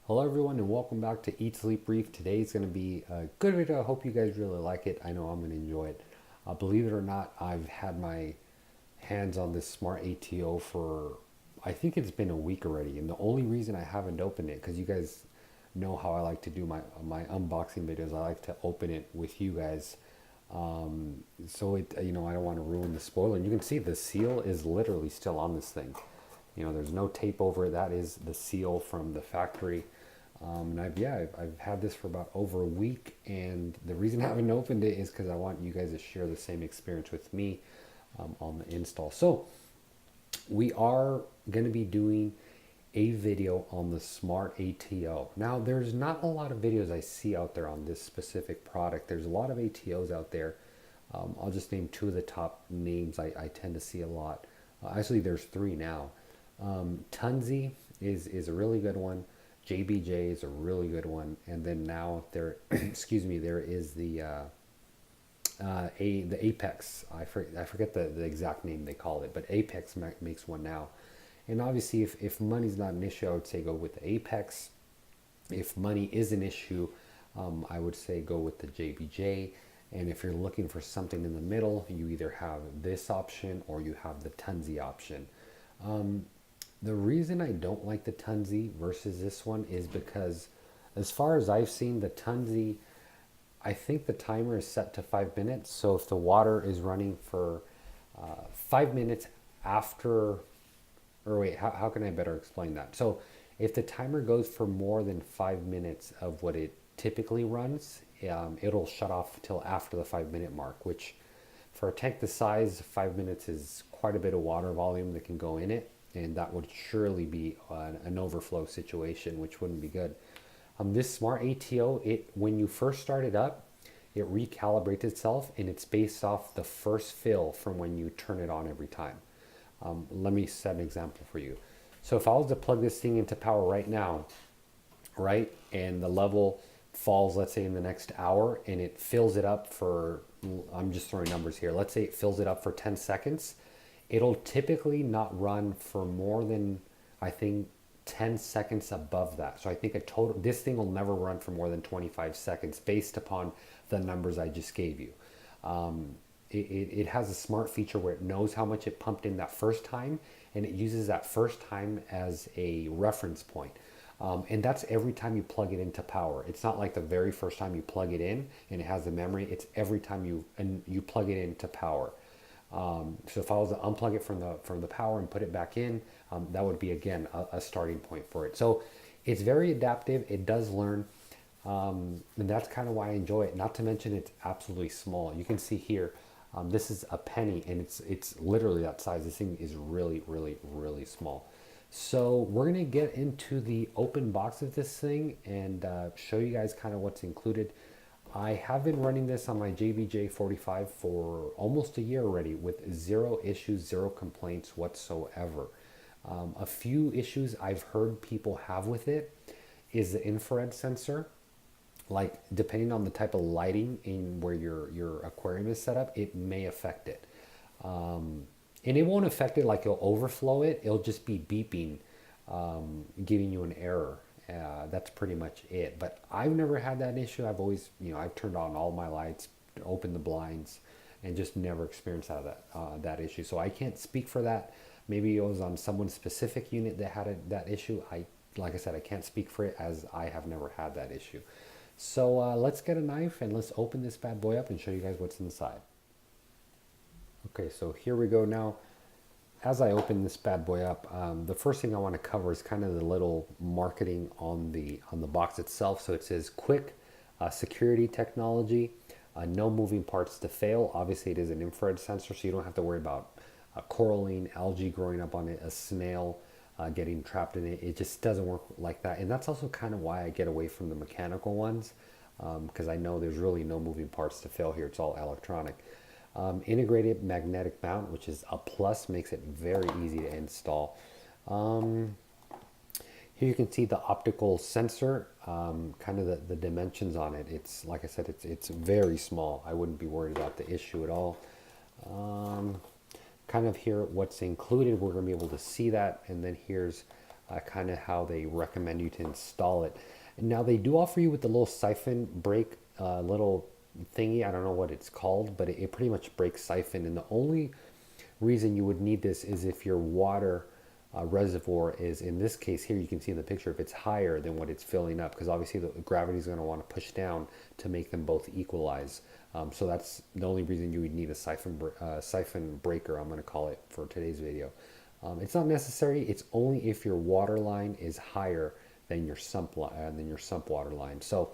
Hello everyone and welcome back to Eat Sleep Brief. Today's going to be a good video. I hope you guys really like it. I know I'm going to enjoy it. Believe it or not, I've had my hands on this Smart ATO for, I think it's been a week already. And the only reason I haven't opened it, because you guys know how I like to do my unboxing videos. I like to open it with you guys. So I don't want to ruin the spoiler. And you can see the seal is literally still on this thing. There's no tape over it. That is the seal from the factory. And I've had this for about over a week, and the reason I haven't opened it is because I want you guys to share the same experience with me on the install. So we are going to be doing a video on the Smart ATO. Now, there's not a lot of videos I see out there on this specific product. There's a lot of ATOs out there. I'll just name two of the top names I tend to see a lot. Actually, there's three now. Tunze is a really good one. JBJ is a really good one, and then now there, excuse me, there is the Apex. I forget the exact name they call it, but Apex makes one now. And obviously, if money's not an issue, I would say go with the Apex. If money is an issue, I would say go with the JBJ. And if you're looking for something in the middle, you either have this option or you have the Tunze option. The reason I don't like the Tunze versus this one is because, as far as I've seen, the Tunze, I think the timer is set to 5 minutes. So if the water is running for 5 minutes after, or wait, how can I better explain that? So if the timer goes for more than 5 minutes of what it typically runs, it'll shut off till after the 5 minute mark, which for a tank the size, 5 minutes is quite a bit of water volume that can go in it. And that would surely be an overflow situation, which wouldn't be good. This Smart ATO, when you first start it up, it recalibrates itself, and it's based off the first fill from when you turn it on every time. Let me set an example for you. So if I was to plug this thing into power right now, right, and the level falls, let's say in the next hour, and it fills it up for, I'm just throwing numbers here, let's say it fills it up for 10 seconds, it'll typically not run for more than, I think, 10 seconds above that. So I think this thing will never run for more than 25 seconds based upon the numbers I just gave you. It has a smart feature where it knows how much it pumped in that first time, and it uses that first time as a reference point. And that's every time you plug it into power. It's not like the very first time you plug it in and it has the memory. It's every time you plug it into power. So if I was to unplug it from the power and put it back in, that would be again a starting point for it. So it's very adaptive. It does learn, and that's kind of why I enjoy it. Not to mention it's absolutely small. You can see here, this is a penny, and it's literally that size. This thing is really, really, really small. So we're gonna get into the open box of this thing and show you guys kind of what's included. I have been running this on my JBJ 45 for almost a year already with zero issues, zero complaints whatsoever. A few issues I've heard people have with it is the infrared sensor. Like depending on the type of lighting in where your aquarium is set up, it may affect it. And it won't affect it like it'll overflow it. It'll just be beeping, giving you an error. That's pretty much it. But I've never had that issue. I've always, I've turned on all my lights, opened the blinds, and just never experienced that issue. So I can't speak for that. Maybe it was on someone's specific unit that had that issue. Like I said, I can't speak for it as I have never had that issue. So let's get a knife and let's open this bad boy up and show you guys what's inside. Okay, so here we go now. As I open this bad boy up, the first thing I want to cover is kind of the little marketing on the box itself. So it says quick security technology, no moving parts to fail. Obviously it is an infrared sensor, so you don't have to worry about coralline, algae growing up on it, a snail getting trapped in it. It just doesn't work like that. And that's also kind of why I get away from the mechanical ones, because I know there's really no moving parts to fail here. It's all electronic. Integrated magnetic mount, which is a plus, makes it very easy to install. Here you can see the optical sensor, kind of the dimensions on it. It's like I said, it's very small. I wouldn't be worried about the issue at all. Kind of here what's included, we're going to be able to see that. And then here's kind of how they recommend you to install it. And now they do offer you with the little siphon break little thingy. I don't know what it's called, but it pretty much breaks siphon. And the only reason you would need this is if your water reservoir is, in this case here, you can see in the picture, if it's higher than what it's filling up, because obviously the gravity is going to want to push down to make them both equalize. So that's the only reason you would need a siphon breaker, I'm going to call it for today's video. It's not necessary. It's only if your water line is higher than your sump water line. So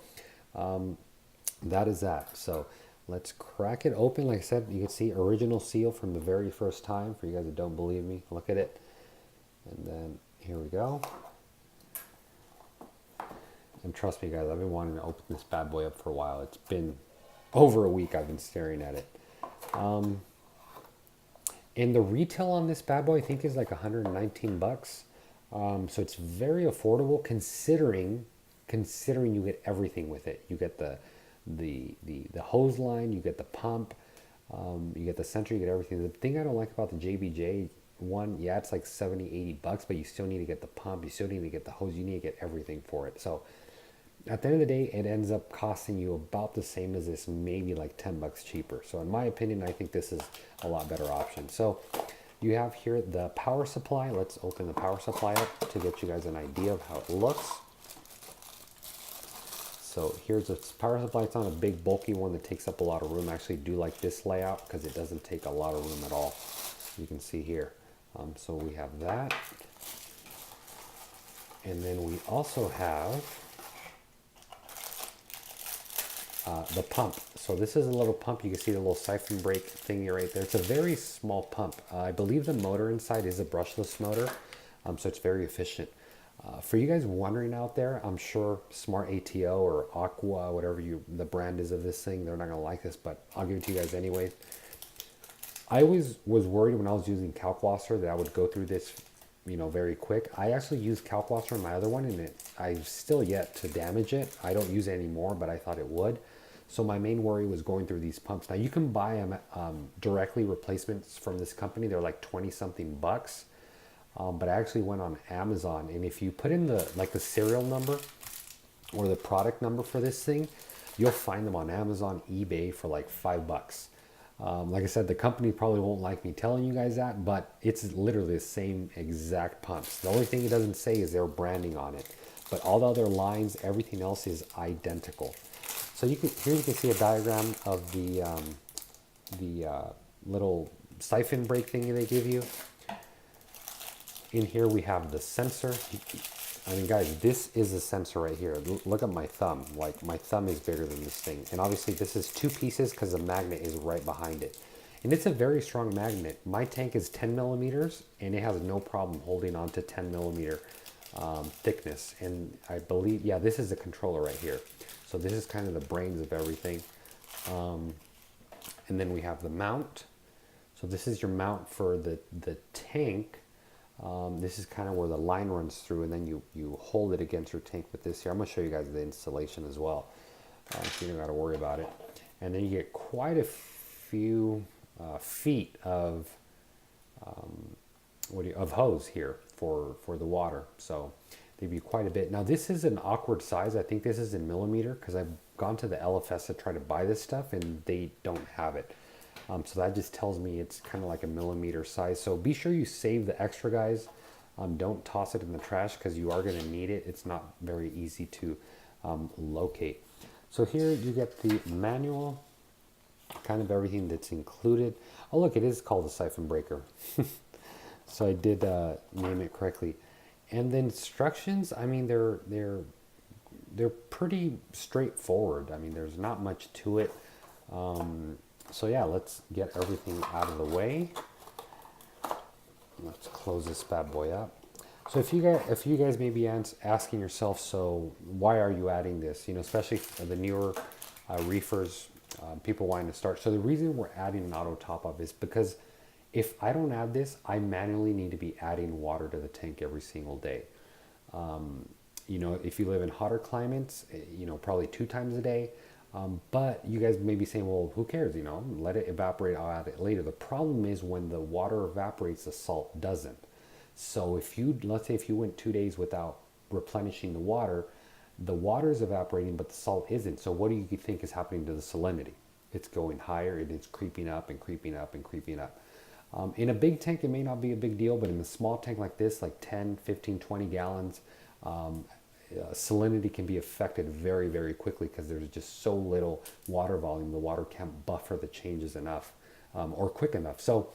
that is that. So let's crack it open. Like I said, you can see original seal from the very first time. For you guys that don't believe me, look at it. And then here we go. And trust me guys, I've been wanting to open this bad boy up for a while. It's been over a week I've been staring at it. And the retail on this bad boy I think is like 119 bucks. So it's very affordable considering you get everything with it. You get the hose line, you get the pump, you get the sensor, you get everything. The thing I don't like about the JBJ one, yeah, it's like 70, 80 bucks, but you still need to get the pump, you still need to get the hose, you need to get everything for it. So at the end of the day, it ends up costing you about the same as this, maybe like 10 bucks cheaper. So in my opinion, I think this is a lot better option. So you have here the power supply. Let's open the power supply up to get you guys an idea of how it looks. So here's the power supply. It's not a big bulky one that takes up a lot of room. I actually do like this layout because it doesn't take a lot of room at all. You can see here. So we have that. And then we also have the pump. So this is a little pump. You can see the little siphon break thingy right there. It's a very small pump. I believe the motor inside is a brushless motor, so it's very efficient. For you guys wondering out there, I'm sure Smart ATO or Aqua, whatever the brand is of this thing, they're not gonna like this, but I'll give it to you guys anyway. I always was worried when I was using Kalkwasser that I would go through this, very quick. I actually used Kalkwasser in my other one, and I've still yet to damage it. I don't use it anymore, but I thought it would. So my main worry was going through these pumps. Now you can buy them directly, replacements from this company. They're like 20 something bucks. But I actually went on Amazon, and if you put in the serial number or the product number for this thing, you'll find them on Amazon, eBay for like $5. Like I said, the company probably won't like me telling you guys that, but it's literally the same exact pumps. The only thing it doesn't say is their branding on it, but all the other lines, everything else is identical. So here you can see a diagram of the little siphon break thing they give you. In here we have the sensor. I mean, guys, this is a sensor right here. Look at my thumb. Like, my thumb is bigger than this thing. And obviously this is 2 pieces because the magnet is right behind it. And it's a very strong magnet. My tank is 10 millimeters and it has no problem holding on to 10 millimeter thickness. And I believe, yeah, this is the controller right here. So this is kind of the brains of everything. And then we have the mount. So this is your mount for the tank. This is kind of where the line runs through, and then you hold it against your tank with this here. I'm going to show you guys the installation as well, so you don't got to worry about it. And then you get quite a few feet of hose here for the water. So they give you quite a bit. Now this is an awkward size. I think this is in millimeter because I've gone to the LFS to try to buy this stuff and they don't have it. So that just tells me it's kind of like a millimeter size. So be sure you save the extra, guys. Don't toss it in the trash because you are going to need it. It's not very easy to locate. So here you get the manual, kind of everything that's included. Oh, look, it is called a siphon breaker. So I did name it correctly. And the instructions, I mean, they're pretty straightforward. I mean, there's not much to it. So yeah, let's get everything out of the way. Let's close this bad boy up. So if you guys may be asking yourself, so why are you adding this? Especially for the newer reefers, people wanting to start. So the reason we're adding an auto top up is because if I don't add this, I manually need to be adding water to the tank every single day. If you live in hotter climates, probably 2 times a day. But you guys may be saying, well, who cares, let it evaporate, I'll add it later. The problem is when the water evaporates, the salt doesn't. So if you, let's say if you went 2 days without replenishing the water is evaporating, but the salt isn't. So what do you think is happening to the salinity? It's going higher and it's creeping up and creeping up and creeping up. In a big tank, it may not be a big deal, but in a small tank like this, like 10, 15, 20 gallons, salinity can be affected very, very quickly because there's just so little water volume. The water can't buffer the changes enough or quick enough. So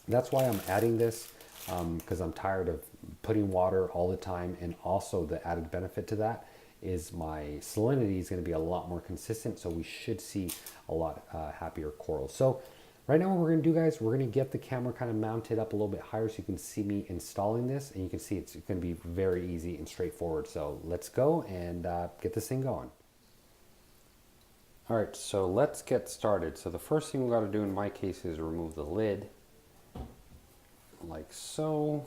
that's why I'm adding this, because I'm tired of putting water all the time. And also the added benefit to that is my salinity is going to be a lot more consistent. So we should see a lot happier corals. So right now what we're going to do, guys, we're going to get the camera kind of mounted up a little bit higher so you can see me installing this, and you can see it's going to be very easy and straightforward. So let's go and get this thing going. All right, so let's get started. So the first thing we got to do in my case is remove the lid, like so.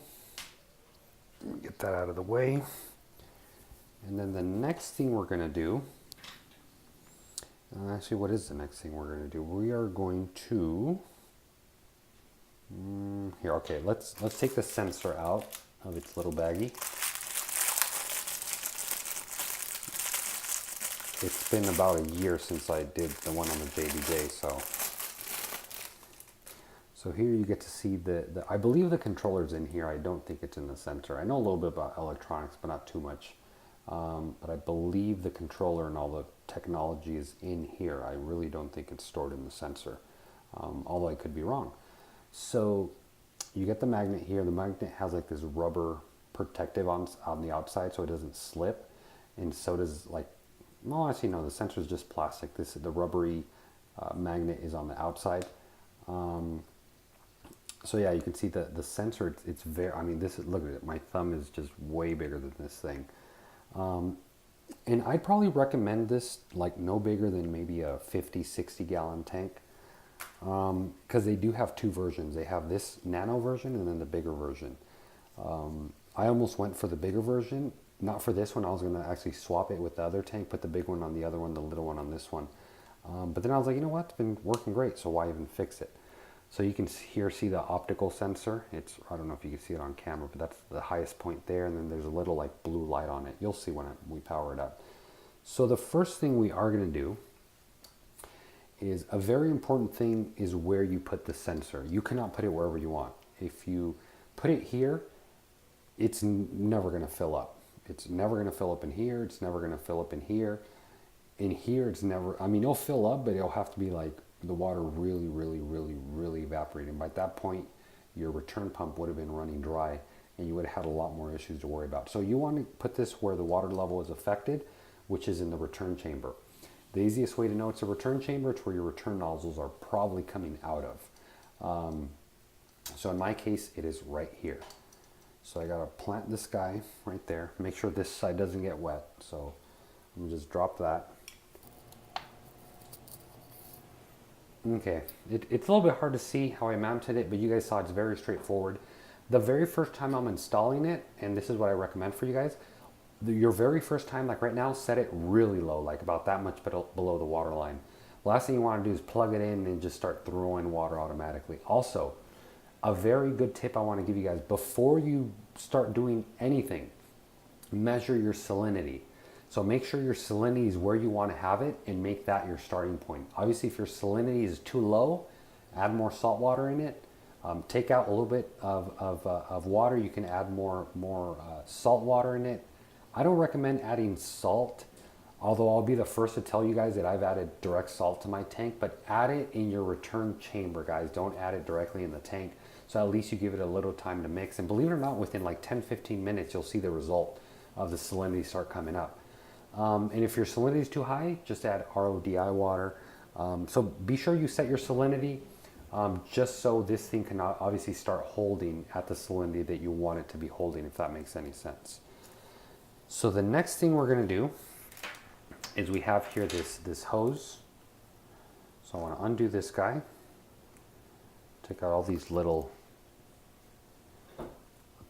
Get that out of the way. And then the next thing we're going to do, actually, what is the next thing we're going to do? We are going to, here, okay, let's take the sensor out of its little baggie. It's been about a year since I did the one on the JBJ, so here you get to see I believe the controller's in here. I don't think it's in the sensor. I know a little bit about electronics, but not too much. But I believe the controller and all the technology is in here. I really don't think it's stored in the sensor, although I could be wrong. So you get the magnet here. The magnet has like this rubber protective on the outside so it doesn't slip, and so does like, well, actually no, the sensor is just plastic. The rubbery magnet is on the outside. So yeah, you can see the sensor, it's very, I mean, look at it, my thumb is just way bigger than this thing. And I'd probably recommend this like no bigger than maybe a 50, 60 gallon tank. Because they do have two versions. They have this nano version and then the bigger version. I almost went for the bigger version, not for this one. I was going to actually swap it with the other tank, put the big one on the other one, the little one on this one. But then I was like, you know what, it's been working great, so why even fix it? So you can see the optical sensor. I don't know if you can see it on camera, but that's the highest point there. And then there's a little like blue light on it. You'll see when we power it up. So the first thing we are going to do is, a very important thing is where you put the sensor. You cannot put it wherever you want. If you put it here, it's never going to fill up. It's never going to fill up in here. It's never going to fill up in here. In here, it's never, I mean, it'll fill up, but it'll have to be like the water really, really, really, really evaporating. By that point, your return pump would have been running dry and you would have had a lot more issues to worry about. So you want to put this where the water level is affected, which is in the return chamber. The easiest way to know it's a return chamber, it's where your return nozzles are probably coming out of. So in my case, it is right here. So I got to plant this guy right there. Make sure this side doesn't get wet. So I'm gonna just drop that. Okay, it's a little bit hard to see how I mounted it, but you guys saw it's very straightforward. The very first time I'm installing it, and this is what I recommend for you guys, your very first time, like right now, set it really low, like about that much below the water line. Last thing you want to do is plug it in and just start throwing water automatically. Also, a very good tip I want to give you guys, before you start doing anything, measure your salinity. So make sure your salinity is where you want to have it and make that your starting point. Obviously, if your salinity is too low, add more salt water in it. Take out a little bit of water. You can add more salt water in it. I don't recommend adding salt, although I'll be the first to tell you guys that I've added direct salt to my tank, but add it in your return chamber, guys. Don't add it directly in the tank. So at least you give it a little time to mix. And believe it or not, within like 10-15 minutes, you'll see the result of the salinity start coming up. And if your salinity is too high, just add RODI water. So be sure you set your salinity just so this thing can obviously start holding at the salinity that you want it to be holding, if that makes any sense. So the next thing we're going to do is we have here this hose. So I want to undo this guy. Take out all these little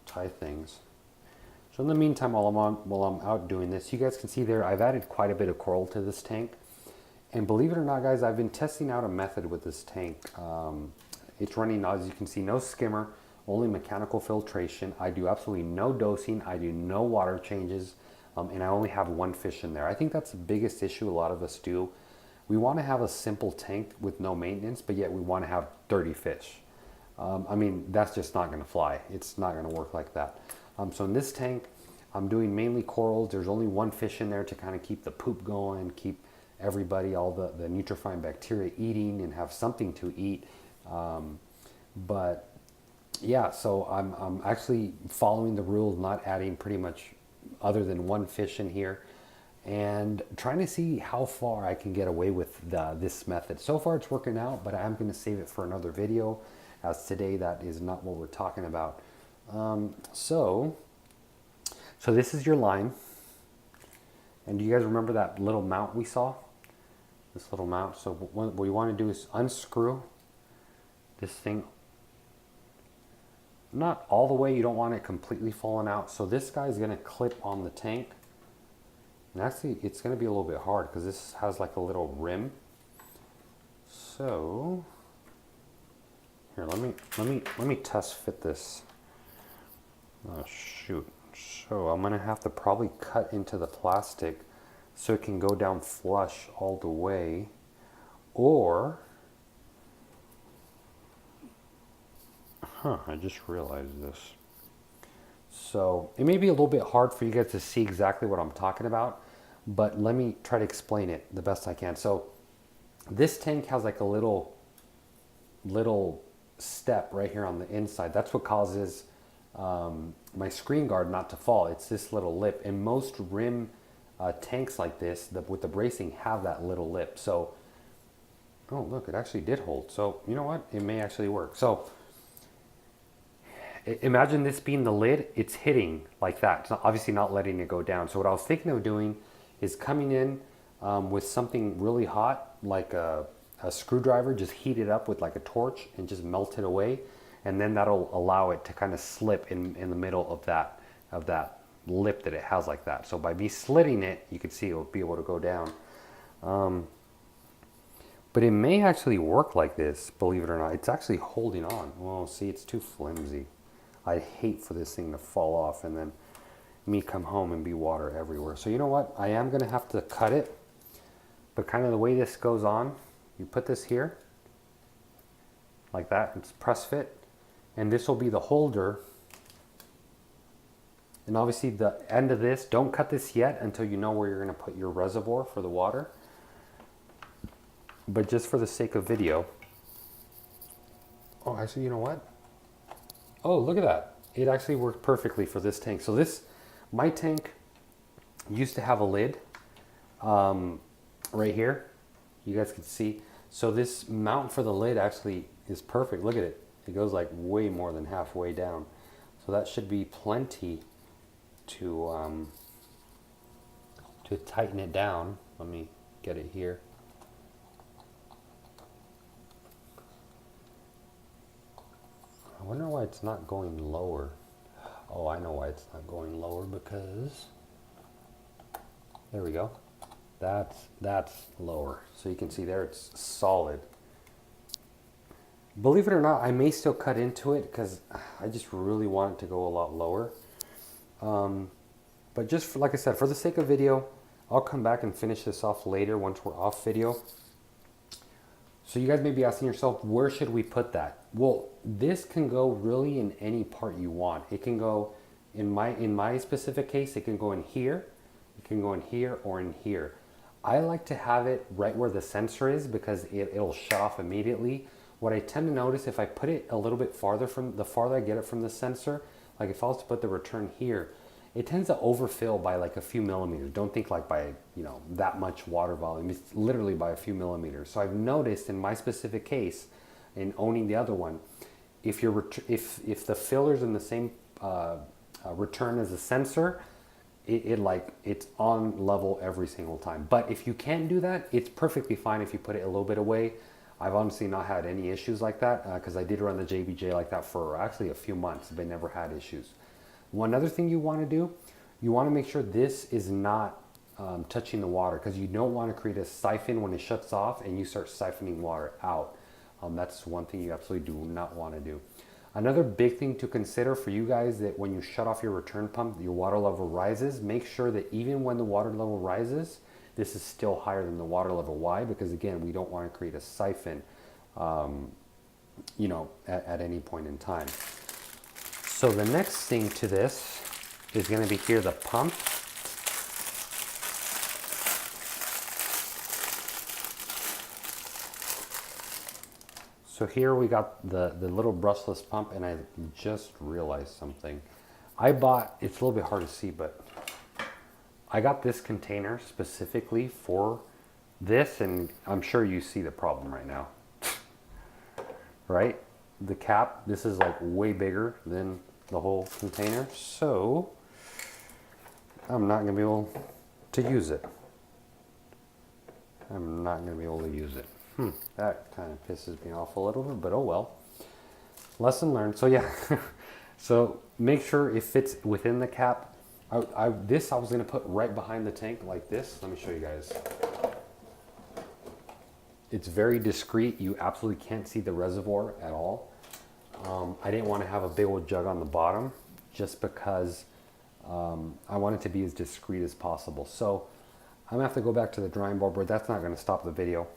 tie things. So in the meantime, while I'm out doing this, you guys can see there, I've added quite a bit of coral to this tank. And believe it or not, guys, I've been testing out a method with this tank. It's running, as you can see, no skimmer, only mechanical filtration. I do absolutely no dosing. I do no water changes. And I only have one fish in there. I think that's the biggest issue a lot of us do. We want to have a simple tank with no maintenance, but yet we want to have 30 fish. I mean, that's just not going to fly. It's not going to work like that. So in this tank, I'm doing mainly corals. There's only one fish in there to kind of keep the poop going, keep everybody, all the nutrifying bacteria eating and have something to eat. But yeah, so I'm actually following the rules, not adding pretty much other than one fish in here, and trying to see how far I can get away with this method. So far it's working out, but I'm going to save it for another video, as today that is not what we're talking about. So this is your line. And do you guys remember that little mount we saw? This little mount. So what you want to do is unscrew this thing. Not all the way, you don't want it completely falling out. So this guy's going to clip on the tank. And actually it's going to be a little bit hard because this has like a little rim. So here, let me test fit this. Oh shoot. So I'm going to have to probably cut into the plastic so it can go down flush all the way, or I just realized this. So it may be a little bit hard for you guys to see exactly what I'm talking about, but let me try to explain it the best I can. So this tank has like a little step right here on the inside. That's what causes my screen guard not to fall. It's this little lip, and most rim tanks like this with the bracing have that little lip. So, oh look, it actually did hold. So you know what? It may actually work. So imagine this being the lid. It's hitting like that. It's obviously not letting it go down. So what I was thinking of doing is coming in with something really hot, like a screwdriver, just heat it up with like a torch and just melt it away. And then that'll allow it to kind of slip in the middle of that lip that it has like that. So by me slitting it, you can see it'll be able to go down. But it may actually work like this, believe it or not. It's actually holding on. Well, see, it's too flimsy. I'd hate for this thing to fall off and then me come home and be water everywhere. So you know what? I am going to have to cut it. But kind of the way this goes on, you put this here like that. It's press fit. And this will be the holder. And obviously the end of this, don't cut this yet until you know where you're going to put your reservoir for the water. But just for the sake of video. Oh, actually, you know what? Oh, look at that. It actually worked perfectly for this tank. So my tank used to have a lid right here. You guys can see. So this mount for the lid actually is perfect. Look at it. It goes like way more than halfway down. So that should be plenty to tighten it down. Let me get it here. I wonder why it's not going lower. Oh, I know why it's not going lower, because there we go. That's lower. So you can see there it's solid. Believe it or not, I may still cut into it because I just really want it to go a lot lower. But just like I said, for the sake of video, I'll come back and finish this off later once we're off video. So you guys may be asking yourself, where should we put that? Well, this can go really in any part you want. It can go, in my specific case, it can go in here, it can go in here, or in here. I like to have it right where the sensor is because it'll shut off immediately. What I tend to notice, if I put it a little bit farther the farther I get it from the sensor, like if I was to put the return here, it tends to overfill by like a few millimeters. Don't think like by, that much water volume. It's literally by a few millimeters. So I've noticed in my specific case, in owning the other one, if the filler's in the same return as the sensor, it's on level every single time. But if you can't do that, it's perfectly fine if you put it a little bit away. I've honestly not had any issues like that because I did run the JBJ like that for actually a few months, but never had issues. One other thing you want to do, you want to make sure this is not touching the water, because you don't want to create a siphon when it shuts off and you start siphoning water out. That's one thing you absolutely do not want to do. Another big thing to consider for you guys, that when you shut off your return pump, your water level rises, make sure that even when the water level rises, this is still higher than the water level. Why? Because again, we don't want to create a siphon, you know, at any point in time. So the next thing to this is going to be here, the pump. So here we got the little brushless pump, and I just realized something. I bought, it's a little bit hard to see, but I got this container specifically for this, and I'm sure you see the problem right now. Right? The cap, this is like way bigger than the whole container, so I'm not gonna be able to use it. I'm not gonna be able to use it. That kind of pisses me off a little bit, but oh well. Lesson learned. So yeah, so make sure it fits within the cap. This I was gonna put right behind the tank like this. Let me show you guys. It's very discreet. You absolutely can't see the reservoir at all. I didn't want to have a big old jug on the bottom just because I want it to be as discreet as possible. So I'm gonna have to go back to the drawing board, but that's not gonna stop the video.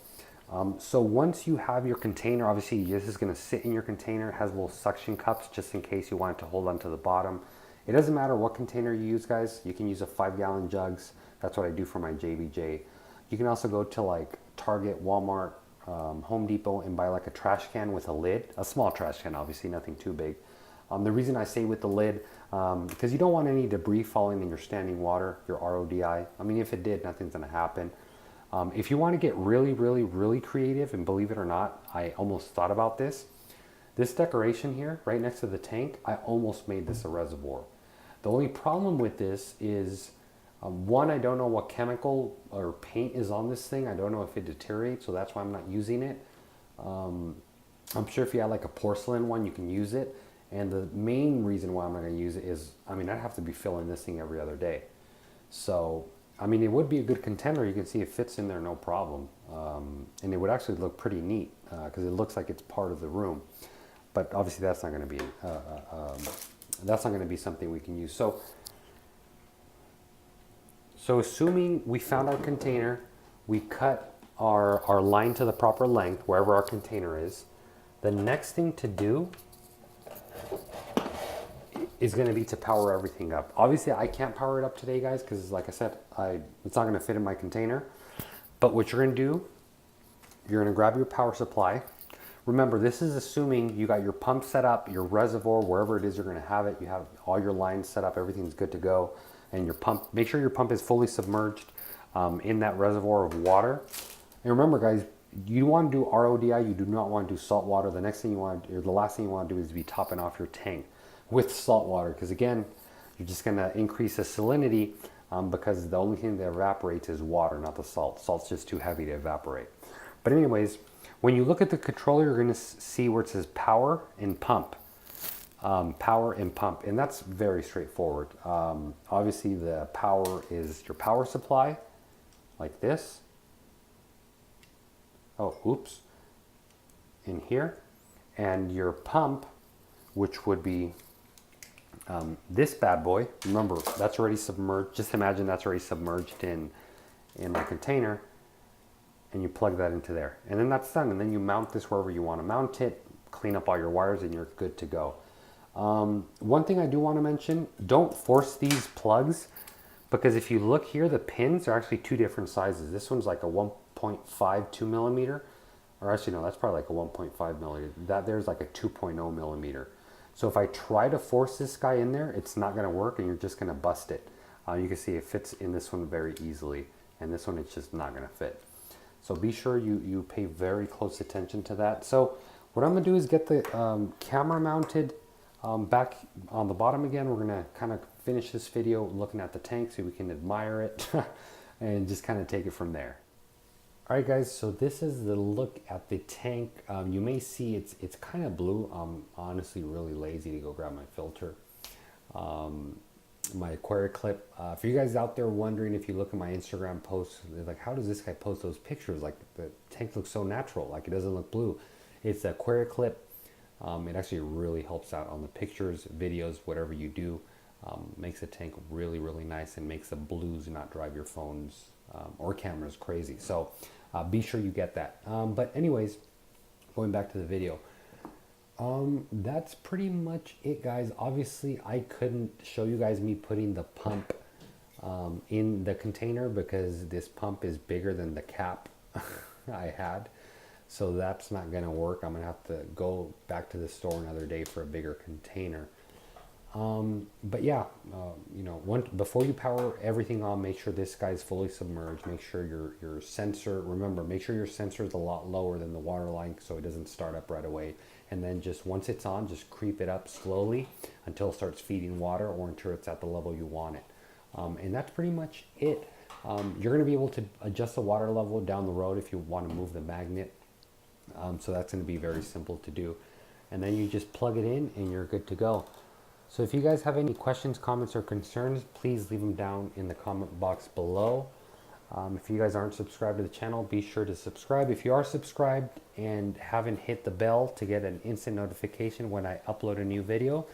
So once you have your container, obviously this is gonna sit in your container. It has little suction cups just in case you want it to hold onto the bottom. It doesn't matter what container you use, guys. You can use a 5-gallon jugs. That's what I do for my JBJ. You can also go to like Target, Walmart, Home Depot and buy like a trash can with a lid, a small trash can, obviously nothing too big. The reason I say with the lid, because you don't want any debris falling in your standing water, your RODI. I mean, if it did, nothing's gonna happen. If you want to get really, really, really creative, and believe it or not, I almost thought about this. This decoration here, right next to the tank, I almost made this a reservoir. The only problem with this is, one, I don't know what chemical or paint is on this thing. I don't know if it deteriorates, so that's why I'm not using it. I'm sure if you had like a porcelain one, you can use it. And the main reason why I'm not going to use it is, I mean, I'd have to be filling this thing every other day. So I mean, it would be a good contender. You can see it fits in there no problem. And it would actually look pretty neat because it looks like it's part of the room. But obviously that's not going to be something we can use. So assuming we found our container, we cut our line to the proper length, wherever our container is. The next thing to do is going to be to power everything up. Obviously, I can't power it up today, guys, because like I said, it's not going to fit in my container. But what you're going to do, you're going to grab your power supply. Remember, this is assuming you got your pump set up, your reservoir, wherever it is you're going to have it. You have all your lines set up, everything's good to go. And your pump, make sure your pump is fully submerged in that reservoir of water. And remember, guys, you want to do RODI, you do not want to do salt water. The next thing you want to do, or the last thing you want to do is be topping off your tank with salt water, because again, you're just going to increase the salinity because the only thing that evaporates is water, not the salt. Salt's just too heavy to evaporate. But anyways, when you look at the controller, you're going to see where it says power and pump. Power and pump, and that's very straightforward. Obviously the power is your power supply, like this. Oh, oops. In here. And your pump, which would be this bad boy. Remember, that's already submerged. Just imagine that's already submerged in my container, and you plug that into there. And then that's done. And then you mount this wherever you want to mount it, clean up all your wires, and you're good to go. One thing I do want to mention, don't force these plugs, because if you look here, the pins are actually two different sizes. This one's like a 1.52 millimeter, or actually no, that's probably like a 1.5 millimeter. That there's like a 2.0 millimeter. So if I try to force this guy in there, it's not going to work, and you're just going to bust it. You can see it fits in this one very easily, and this one it's just not going to fit. So be sure you pay very close attention to that. So what I'm going to do is get the camera mounted back on the bottom again. We're going to kind of finish this video looking at the tank so we can admire it and just kind of take it from there. All right, guys, so this is the look at the tank. You may see it's kind of blue. I'm honestly really lazy to go grab my filter. My Aquarius clip. For you guys out there wondering, if you look at my Instagram posts, like, how does this guy post those pictures? Like, the tank looks so natural, like it doesn't look blue. It's the Aquarius clip. It actually really helps out on the pictures, videos, whatever you do. Makes the tank really, really nice and makes the blues not drive your phones or cameras crazy. So be sure you get that. But anyways, going back to the video, that's pretty much it, guys. Obviously, I couldn't show you guys me putting the pump in the container because this pump is bigger than the cap I had. So that's not going to work. I'm going to have to go back to the store another day for a bigger container. But yeah, you know, before you power everything on, make sure this guy's fully submerged. Make sure your sensor, remember, make sure your sensor is a lot lower than the water line so it doesn't start up right away. And then just once it's on, just creep it up slowly until it starts feeding water or until it's at the level you want it. And that's pretty much it. You're going to be able to adjust the water level down the road if you want to move the magnet. So that's going to be very simple to do. And then you just plug it in and you're good to go. So if you guys have any questions, comments, or concerns, please leave them down in the comment box below. If you guys aren't subscribed to the channel, be sure to subscribe. If you are subscribed and haven't hit the bell to get an instant notification when I upload a new video,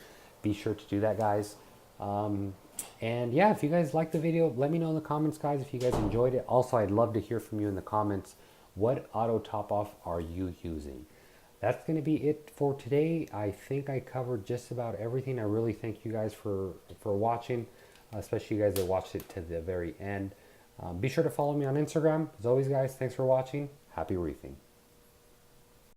be sure to do that, guys. And yeah, if you guys like the video, let me know in the comments, guys, if you guys enjoyed it. Also, I'd love to hear from you in the comments. What auto top-off are you using? That's going to be it for today. I think I covered just about everything. I really thank you guys for watching, especially you guys that watched it to the very end. Be sure to follow me on Instagram. As always, guys, thanks for watching. Happy reefing.